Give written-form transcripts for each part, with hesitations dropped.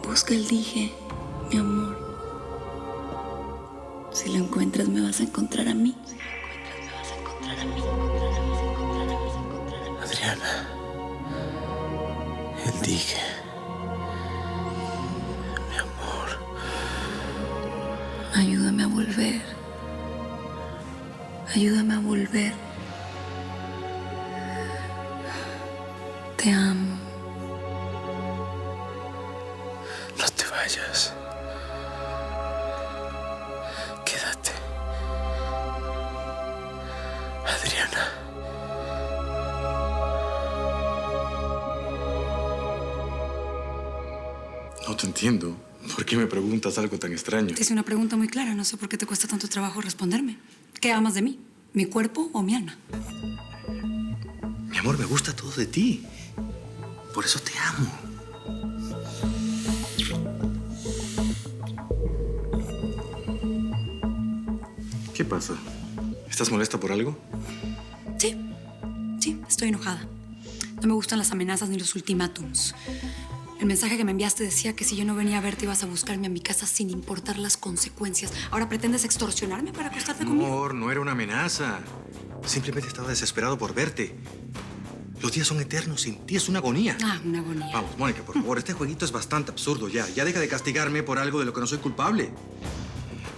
Busca el dije, mi amor. Si lo encuentras, me vas a encontrar a mí. Adriana, el dije. Mi amor. Ayúdame a volver. Ayúdame a volver. Te amo. No te vayas. Quédate. Adriana. No te entiendo. ¿Por qué me preguntas algo tan extraño? Te hice una pregunta muy clara. No sé por qué te cuesta tanto trabajo responderme. ¿Qué amas de mí? ¿Mi cuerpo o mi alma? Mi amor, me gusta todo de ti. Por eso te amo. ¿Qué pasa? ¿Estás molesta por algo? Sí, estoy enojada. No me gustan las amenazas ni los ultimátums. El mensaje que me enviaste decía que si yo no venía a verte ibas a buscarme a mi casa sin importar las consecuencias. ¿Ahora pretendes extorsionarme para acostarte conmigo? Amor, no era una amenaza. Simplemente estaba desesperado por verte. Los días son eternos, sin ti es una agonía. Ah, una agonía. Vamos, Mónica, por favor, este jueguito es bastante absurdo ya. Ya deja de castigarme por algo de lo que no soy culpable.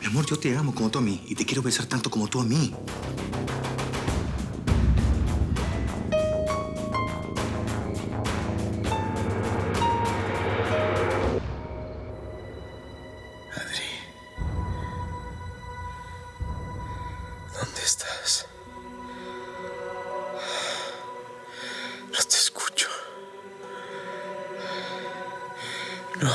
Mi amor, yo te amo como tú a mí y te quiero besar tanto como tú a mí. Adri, ¿dónde estás? No te escucho. No.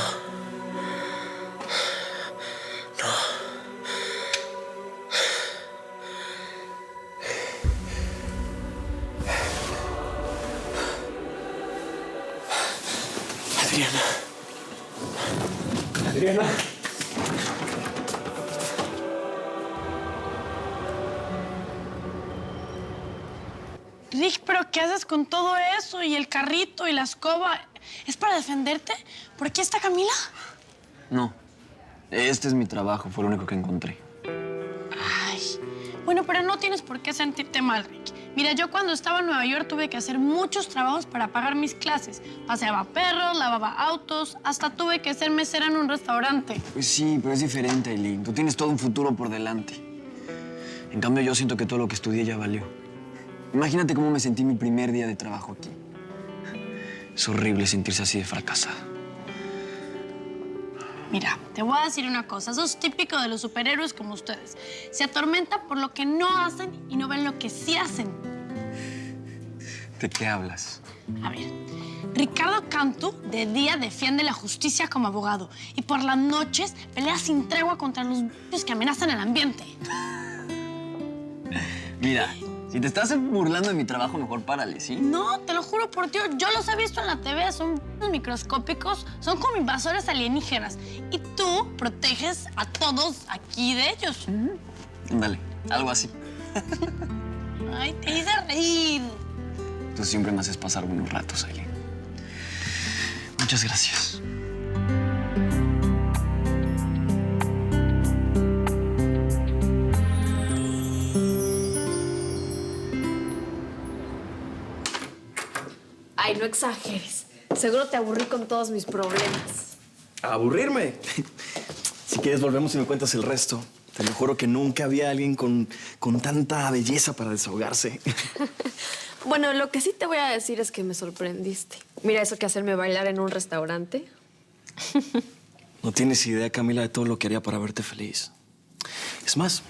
Adriana. Adriana. Rick, ¿pero qué haces con todo eso? Y el carrito y la escoba. ¿Es para defenderte? ¿Por aquí está Camila? No. Este es mi trabajo, fue lo único que encontré. Ay. Bueno, pero no tienes por qué sentirte mal, Rick. Mira, yo cuando estaba en Nueva York tuve que hacer muchos trabajos para pagar mis clases. Paseaba perros, lavaba autos, hasta tuve que ser mesera en un restaurante. Pues sí, pero es diferente, Aileen. Tú tienes todo un futuro por delante. En cambio, yo siento que todo lo que estudié ya valió. Imagínate cómo me sentí mi primer día de trabajo aquí. Es horrible sentirse así de fracasada. Mira, te voy a decir una cosa. Eso es típico de los superhéroes como ustedes. Se atormentan por lo que no hacen y no ven lo que sí hacen. ¿De qué hablas? A ver, Ricardo Cantu de día defiende la justicia como abogado y por las noches pelea sin tregua contra los bichos que amenazan el ambiente. Mira, si te estás burlando de mi trabajo, mejor párale, ¿sí? No, te lo juro por Dios, yo los he visto en la TV, son microscópicos, son como invasores alienígenas. Y tú proteges a todos aquí de ellos. Dale, algo así. Ay, te hice reír. Tú siempre me haces pasar buenos ratos, Aileen. Muchas gracias. Ay, no exageres. Seguro te aburrí con todos mis problemas. ¿A aburrirme? Si quieres, volvemos y me cuentas el resto. Te lo juro que nunca había alguien con tanta belleza para desahogarse. Bueno, lo que sí te voy a decir es que me sorprendiste. Mira eso que hacerme bailar en un restaurante. No tienes idea, Camila, de todo lo que haría para verte feliz. Es más,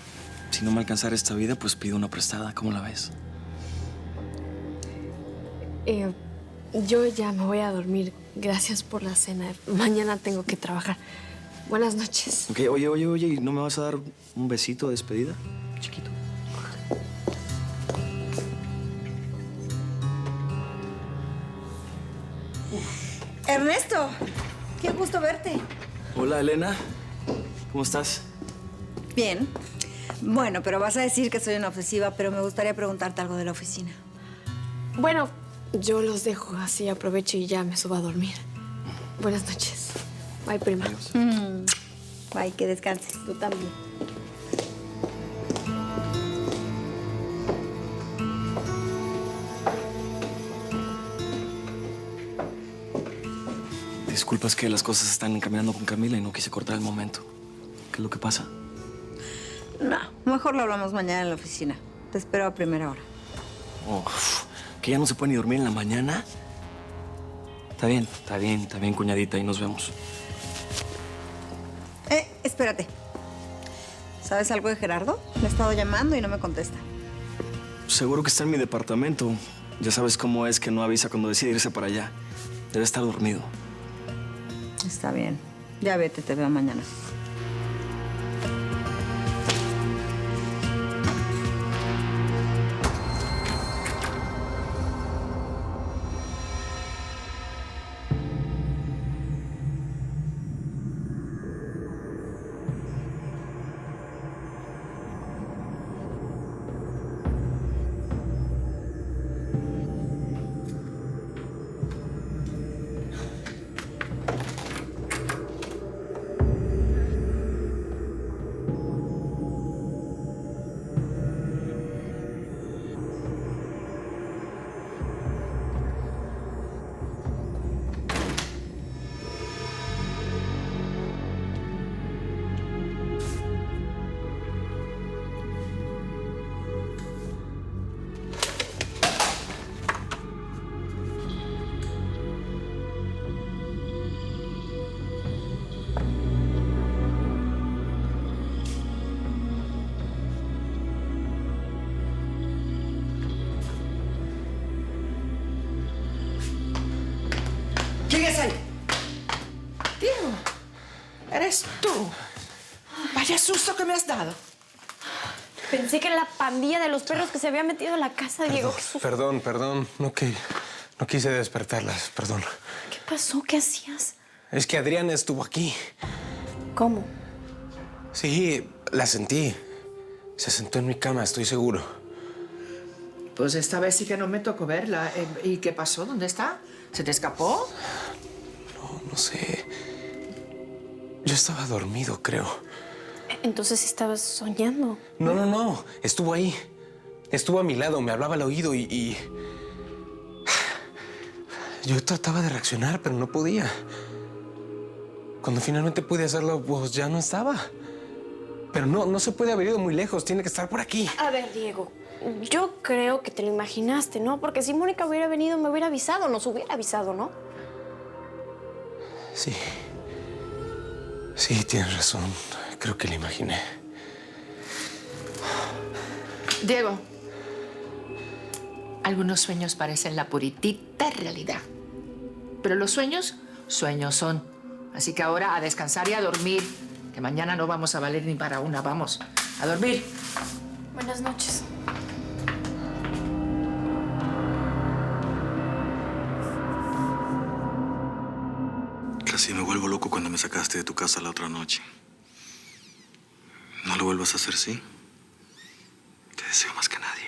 si no me alcanzara esta vida, pues pido una prestada. ¿Cómo la ves? Yo ya me voy a dormir. Gracias por la cena. Mañana tengo que trabajar. Buenas noches. Ok, oye, ¿y no me vas a dar un besito de despedida? Chiquito. Ernesto, qué gusto verte. Hola, Elena. ¿Cómo estás? Bien. Bueno, pero vas a decir que soy una obsesiva, pero me gustaría preguntarte algo de la oficina. Bueno, yo los dejo, así aprovecho y ya me subo a dormir. Buenas noches. Bye, prima. Adiós. Bye, que descanses. Tú también. Disculpa, es que las cosas están encaminando con Camila y no quise cortar el momento. ¿Qué es lo que pasa? No, mejor lo hablamos mañana en la oficina. Te espero a primera hora. Oh, ¿que ya no se puede ni dormir en la mañana? Está bien, cuñadita, y nos vemos. Espérate. ¿Sabes algo de Gerardo? Le he estado llamando y no me contesta. Seguro que está en mi departamento. Ya sabes cómo es que no avisa cuando decide irse para allá. Debe estar dormido. Está bien. Ya vete, te veo mañana. ¿Quién es ahí? Diego, eres tú. Vaya susto que me has dado. Pensé que era la pandilla de los perros que se había metido en la casa, Diego. Qué susto. Perdón. No quise despertarlas, perdón. ¿Qué pasó? ¿Qué hacías? Es que Adriana estuvo aquí. ¿Cómo? Sí, la sentí. Se sentó en mi cama, estoy seguro. Pues esta vez sí que no me tocó verla. ¿Y qué pasó? ¿Dónde está? ¿Se te escapó? No sé. Yo estaba dormido, creo. Entonces estabas soñando. No. Estuvo ahí. Estuvo a mi lado, me hablaba al oído y... Yo trataba de reaccionar, pero no podía. Cuando finalmente pude hacerlo, pues ya no estaba. Pero no se puede haber ido muy lejos, tiene que estar por aquí. A ver, Diego, yo creo que te lo imaginaste, ¿no? Porque si Mónica hubiera venido, me hubiera avisado, nos hubiera avisado, ¿no? Sí. Sí, tienes razón. Creo que lo imaginé. Diego, algunos sueños parecen la puritita realidad. Pero los sueños son. Así que ahora a descansar y a dormir. Que mañana no vamos a valer ni para una. Vamos, a dormir. Buenas noches. Casi me vuelvo loco cuando me sacaste de tu casa la otra noche. No lo vuelvas a hacer, ¿sí? Te deseo más que nadie.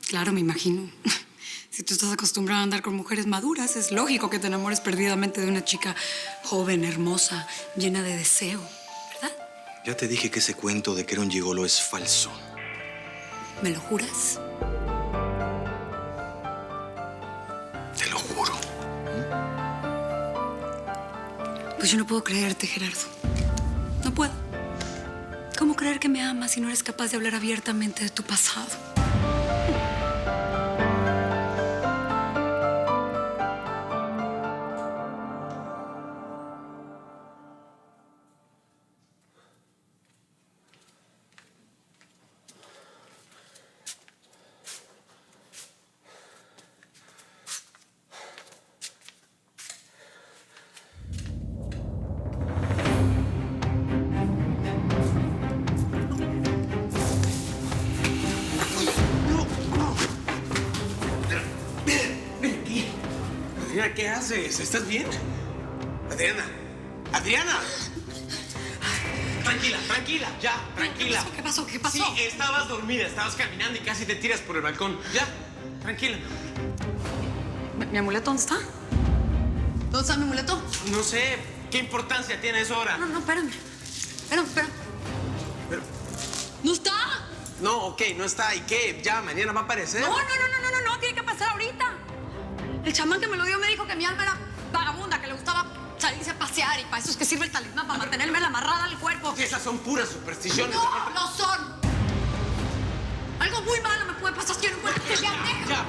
Claro, me imagino. Si tú estás acostumbrado a andar con mujeres maduras, es lógico que te enamores perdidamente de una chica joven, hermosa, llena de deseo, ¿verdad? Ya te dije que ese cuento de que era un gigolo es falso. ¿Me lo juras? Te lo juro. Pues yo no puedo creerte, Gerardo. No puedo. ¿Cómo creer que me amas si no eres capaz de hablar abiertamente de tu pasado? Adriana, ¿qué haces? ¿Estás bien? Adriana. ¡Adriana! Tranquila, tranquila, ya, tranquila. ¿Qué pasó? ¿Qué pasó? Sí, estabas dormida, estabas caminando y casi te tiras por el balcón. Ya, tranquila. ¿Mi amuleto dónde está? ¿Dónde está mi amuleto? No sé, ¿qué importancia tiene eso ahora? No, espérame. Espera. Pero- ¿No está? No, ok, no está. ¿Y qué? ¿Ya mañana va a aparecer? No, tiene que pasar ahorita. El chamán que me lo dio me dijo que mi alma era vagabunda, que le gustaba salirse a pasear y para eso es que sirve el talismán, para mantenerme la amarrada al cuerpo. Sí, esas son puras supersticiones. No, no son. Algo muy malo me puede pasar si yo no encuentro que me Ya.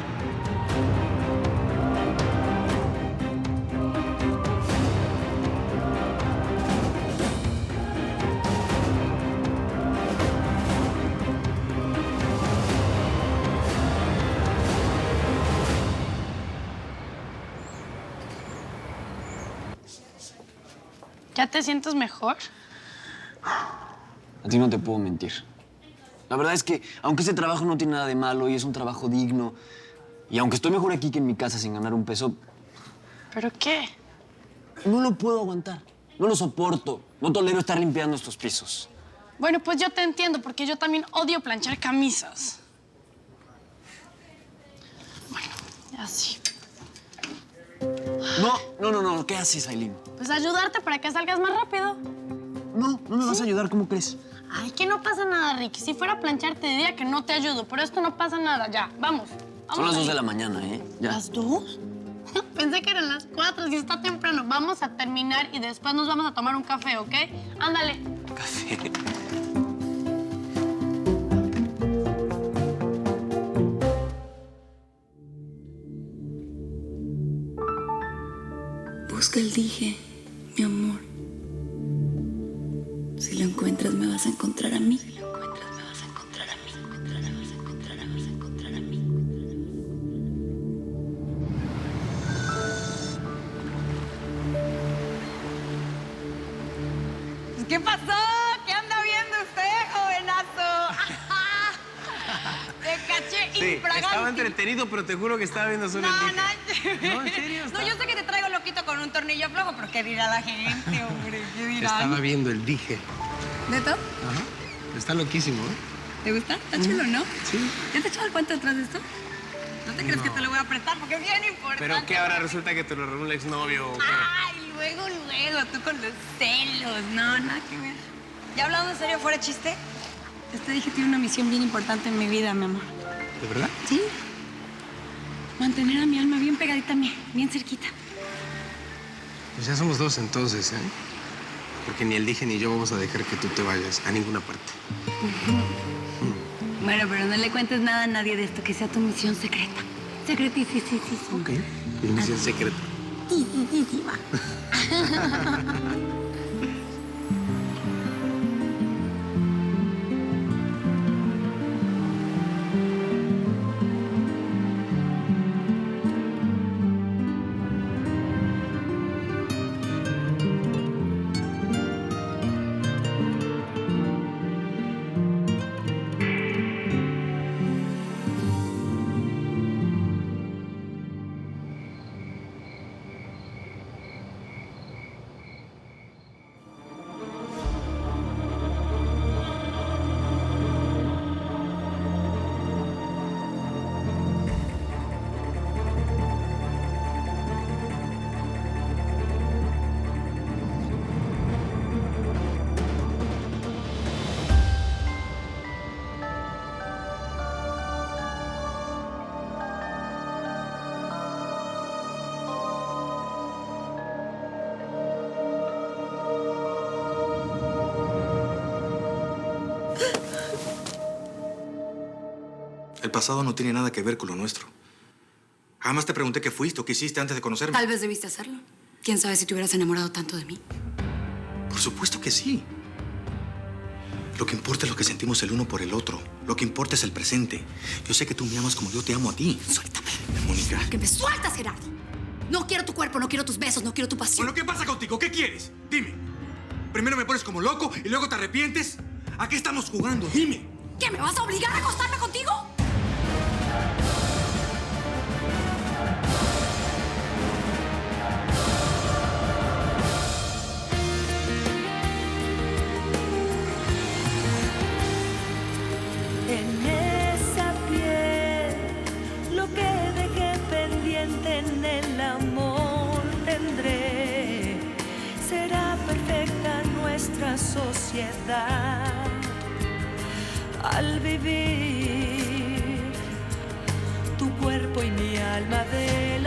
¿Ya te sientes mejor? A ti no te puedo mentir. La verdad es que, aunque ese trabajo no tiene nada de malo y es un trabajo digno, y aunque estoy mejor aquí que en mi casa sin ganar un peso, ¿Pero qué? no lo puedo aguantar. No lo soporto. No tolero estar limpiando estos pisos. Bueno, pues yo te entiendo, porque yo también odio planchar camisas. Bueno, ya sí. No. ¿Qué haces, Aileen? Pues ayudarte para que salgas más rápido. No me vas a ayudar, ¿cómo crees? Ay, que no pasa nada, Ricky. Si fuera a planchar, te diría que no te ayudo, pero esto no pasa nada. Ya, vamos. Son las 2 de la mañana, ¿eh? Ya. ¿Las 2? Pensé que eran las 4, si está temprano. Vamos a terminar y después nos vamos a tomar un café, ¿ok? Ándale. Café. Busca el dije, mi amor. Si lo encuentras, me vas a encontrar a mí. ¿Qué pasó? ¿Qué anda viendo usted, jovenazo? Te caché Sí, infragante. estaba entretenido, pero te juro que estaba viendo solo el dije. No, No, en serio. No, yo sé que te traigo loquito con un tornillo flojo, pero ¿qué dirá la gente, hombre? ¿Qué dirán? Estaba viendo el dije. ¿Neto? Ajá. Está loquísimo, ¿eh? ¿Te gusta? Está chulo, ¿no? Sí. ¿Ya te echado el cuento detrás de esto? ¿No te crees que te lo voy a prestar? Porque es bien importante. ¿Pero qué ahora resulta que te lo robó un exnovio o qué? Ay, luego, tú con los celos. No, nada que ver. ¿Ya hablando en serio, fuera de chiste? Te dije que tiene una misión bien importante en mi vida, mi amor. ¿De verdad? ¿Sí? Mantener a mi alma bien pegadita a mí, bien cerquita. Pues ya somos dos entonces, ¿eh? Porque ni el dije ni yo vamos a dejar que tú te vayas a ninguna parte. Bueno, pero no le cuentes nada a nadie de esto, que sea tu misión secreta. Secretísima. Ok. Mi misión secreta. El pasado no tiene nada que ver con lo nuestro. Jamás te pregunté qué fuiste o qué hiciste antes de conocerme. Tal vez debiste hacerlo. ¿Quién sabe si te hubieras enamorado tanto de mí? Por supuesto que sí. Lo que importa es lo que sentimos el uno por el otro. Lo que importa es el presente. Yo sé que tú me amas como yo te amo a ti. Suéltame. Mónica. Que me sueltas, Gerardo. No quiero tu cuerpo, no quiero tus besos, no quiero tu pasión. Bueno, ¿qué pasa contigo? ¿Qué quieres? Dime. Primero me pones como loco y luego te arrepientes. ¿A qué estamos jugando? Dime. ¿Qué, me vas a obligar a acostarme contigo?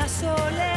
la soledad.